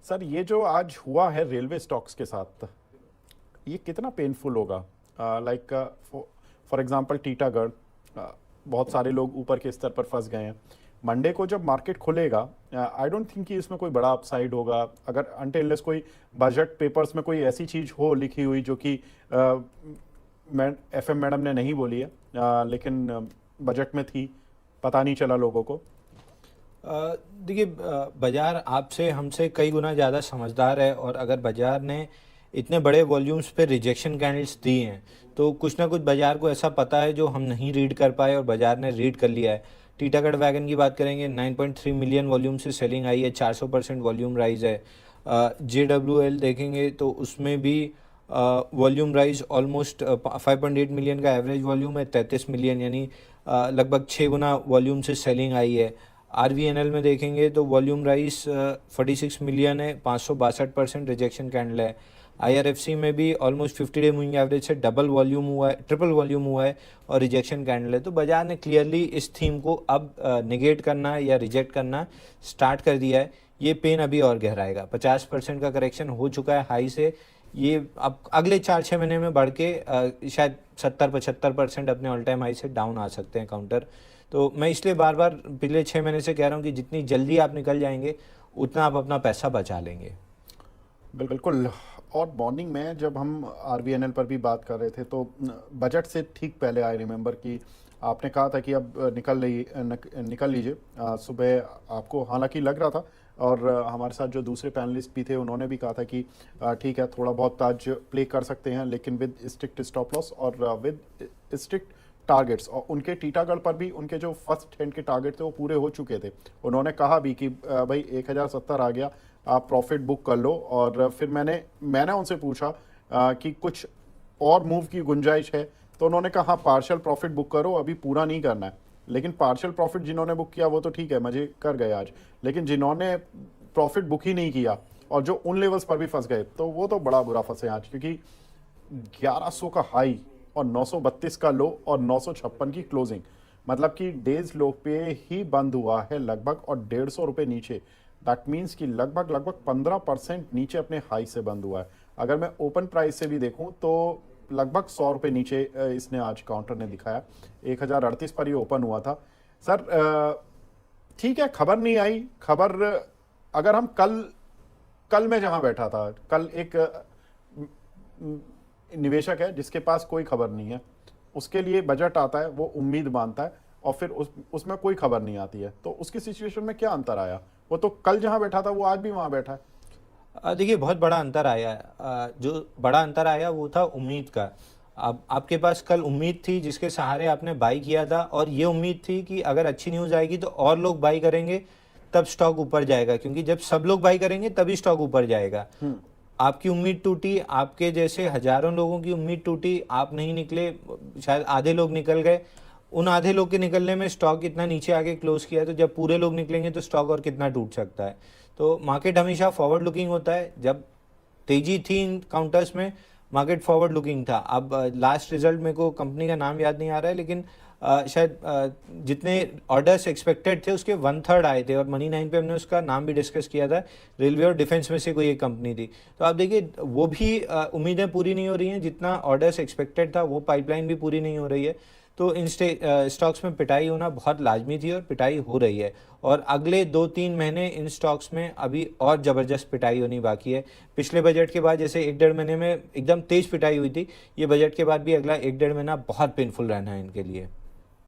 Sir ये जो आज हुआ है रेलवे स्टॉक्स के साथ, ये कितना पेनफुल होगा? लाइक फॉर एग्जांपल टीटागढ़, बहुत सारे लोग ऊपर के स्तर पर फंस गए हैं। मंडे को जब मार्केट खुलेगा, आई डोंट थिंक कि इसमें कोई बड़ा अपसाइड होगा, अगर अनटिल कोई बजट पेपर्स में कोई ऐसी चीज़ हो लिखी हुई जो कि एफएम मैडम ने नहीं बोली है, लेकिन बजट में थी, पता नहीं चला लोगों को। देखिए, बाज़ार आपसे हमसे कई गुना ज़्यादा समझदार है, और अगर बाज़ार ने इतने बड़े वॉल्यूम्स पे रिजेक्शन कैंडल्स दी हैं तो कुछ ना कुछ बाज़ार को ऐसा पता है जो हम नहीं रीड कर पाए और बाज़ार ने रीड कर लिया है। टीटागढ़ वैगन की बात करेंगे, 9.3 मिलियन वॉल्यूम से सेलिंग आई है, 400% वॉल्यूम राइज है। JWL देखेंगे तो उसमें भी वॉल्यूम राइज ऑलमोस्ट 5.8 मिलियन का एवरेज वॉल्यूम है, 33 मिलियन यानी लगभग 6 गुना वॉल्यूम से सेलिंग आई है। RVNL में देखेंगे तो वॉल्यूम राइज 46 मिलियन है, 562% रिजेक्शन कैंडल है। IRFC में भी ऑलमोस्ट 50 डे मूविंग एवरेज से डबल वॉल्यूम हुआ है, ट्रिपल वॉल्यूम हुआ है और रिजेक्शन कैंडल है। तो बाजार ने क्लियरली इस थीम को अब निगेट करना या रिजेक्ट करना स्टार्ट कर दिया है। ये पेन अभी और गहराएगा। 50% का करेक्शन हो चुका है हाई से, ये अब अगले 4-6 महीने में बढ़ के शायद 70-75% अपने ऑल टाइम हाई से डाउन आ सकते हैं काउंटर। तो मैं इसलिए बार बार पिछले 6 महीने से कह रहा हूँ कि जितनी जल्दी आप निकल जाएंगे उतना आप अपना पैसा बचा लेंगे। बिल्कुल। और मॉर्निंग में जब हम RVNL पर भी बात कर रहे थे तो बजट से ठीक पहले आई रिमेंबर कि आपने कहा था कि अब निकल लीजिए। सुबह आपको हालांकि लग रहा था, और हमारे साथ जो दूसरे पैनलिस्ट भी थे उन्होंने भी कहा था कि ठीक है, थोड़ा बहुत आज प्ले कर सकते हैं, लेकिन विद स्ट्रिक्ट स्टॉप लॉस और विद स्ट्रिक्ट टारगेट्स। और उनके टीटागढ़ पर भी उनके जो फर्स्ट हैंड के टारगेट थे वो पूरे हो चुके थे। उन्होंने कहा भी कि भाई 1070 आ गया, आप प्रॉफिट बुक कर लो। और फिर मैंने उनसे पूछा कि कुछ और मूव की गुंजाइश है, तो उन्होंने कहा हाँ, पार्शियल प्रॉफिट बुक करो, अभी पूरा नहीं करना है। लेकिन पार्शियल प्रॉफिट जिन्होंने बुक किया वो तो ठीक है, मजे कर गए आज, लेकिन जिन्होंने प्रॉफिट बुक ही नहीं किया और जो उन लेवल्स पर भी फंस गए, तो वो तो बड़ा बुरा फंसे आज, क्योंकि 1100 का हाई और 932 का लो और 956 की क्लोजिंग, मतलब कि डेज लो पे ही बंद हुआ है लगभग, और 150 रुपये नीचे। दैट मीन्स कि लगभग 15% नीचे अपने हाई से बंद हुआ है। अगर मैं ओपन प्राइस से भी देखूं तो लगभग 100 रुपये नीचे इसने आज काउंटर ने दिखाया। 1038 पर ये ओपन हुआ था। सर ठीक है, खबर नहीं आई। खबर अगर हम कल मैं जहां बैठा था, कल एक निवेशक है जिसके पास कोई खबर नहीं है, उसके लिए बजट आता है, वो उम्मीद मानता है, और फिर उसमें कोई खबर नहीं आती है, तो उसकी सिचुएशन में क्या अंतर आया? वो तो कल जहां बैठा था वो आज भी वहां बैठा है। देखिए, बहुत बड़ा अंतर आया है। जो बड़ा अंतर आया वो था उम्मीद का। अब आपके पास कल उम्मीद थी जिसके सहारे आपने बाई किया था, और ये उम्मीद थी कि अगर अच्छी न्यूज़ आएगी तो और लोग बाई करेंगे, तब स्टॉक ऊपर जाएगा, क्योंकि जब सब लोग बाई करेंगे तभी स्टॉक ऊपर जाएगा। आपकी उम्मीद टूटी, आपके जैसे हजारों लोगों की उम्मीद टूटी, आप नहीं निकले, शायद आधे लोग निकल गए। उन आधे लोग के निकलने में स्टॉक इतना नीचे आके क्लोज किया, तो जब पूरे लोग निकलेंगे तो स्टॉक और कितना टूट सकता है। तो मार्केट हमेशा फॉरवर्ड लुकिंग होता है। जब तेजी थी इन काउंटर्स में, मार्केट फॉरवर्ड लुकिंग था। अब लास्ट रिजल्ट मेरे को कंपनी का नाम याद नहीं आ रहा है, लेकिन शायद जितने ऑर्डर्स एक्सपेक्टेड थे उसके 1/3 आए थे, और मनी 9 पे हमने उसका नाम भी डिस्कस किया था। रेलवे और डिफेंस में से कोई एक कंपनी थी। तो आप देखिए, वो भी उम्मीदें पूरी नहीं हो रही हैं, जितना ऑर्डर्स एक्सपेक्टेड था वो पाइपलाइन भी पूरी नहीं हो रही है। तो इन स्टॉक्स में पिटाई होना बहुत लाजमी थी, और पिटाई हो रही है, और अगले 2-3 महीने इन स्टॉक्स में अभी और ज़बरदस्त पिटाई होनी बाकी है। पिछले बजट के बाद जैसे 1-1.5 महीने में एकदम तेज़ पिटाई हुई थी, ये बजट के बाद भी अगला 1-1.5 महीना बहुत पेनफुल रहना है इनके लिए।